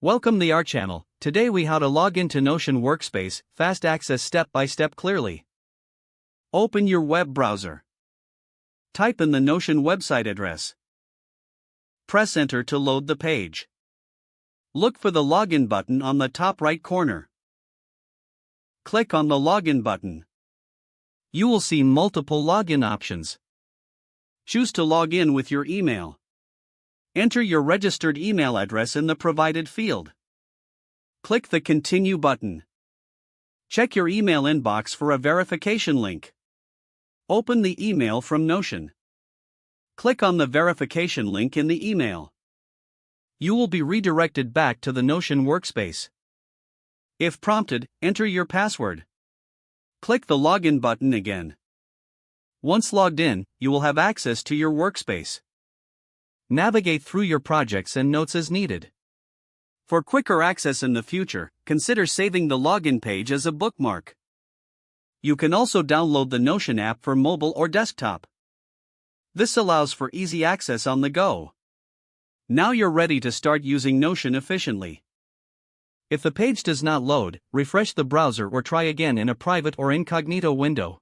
Welcome to our channel. Today we how to log into Notion Workspace, fast access step by step clearly. Open your web browser. Type in the Notion website address. Press enter to load the page. Look for the login button on the top right corner. Click on the login button. You will see multiple login options. Choose to log in with your email. Enter your registered email address in the provided field. Click the Continue button. Check your email inbox for a verification link. Open the email from Notion. Click on the verification link in the email. You will be redirected back to the Notion Workspace. If prompted, enter your password. Click the Login button again. Once logged in, you will have access to your workspace. Navigate through your projects and notes as needed. For quicker access in the future, consider saving the login page as a bookmark. You can also download the Notion app for mobile or desktop. This allows for easy access on the go. Now you're ready to start using Notion efficiently. If the page does not load, refresh the browser or try again in a private or incognito window.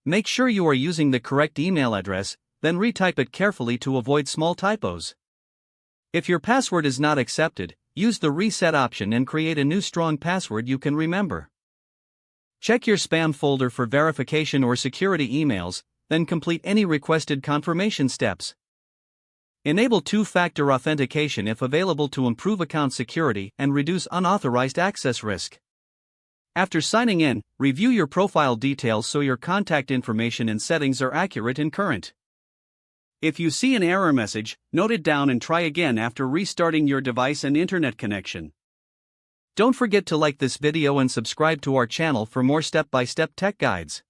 Make sure you are using the correct email address, then retype it carefully to avoid small typos. If your password is not accepted, use the reset option and create a new strong password you can remember. Check your spam folder for verification or security emails, then complete any requested confirmation steps. Enable two-factor authentication if available to improve account security and reduce unauthorized access risk. After signing in, review your profile details so your contact information and settings are accurate and current. If you see an error message, note it down and try again after restarting your device and internet connection. Don't forget to like this video and subscribe to our channel for more step-by-step tech guides.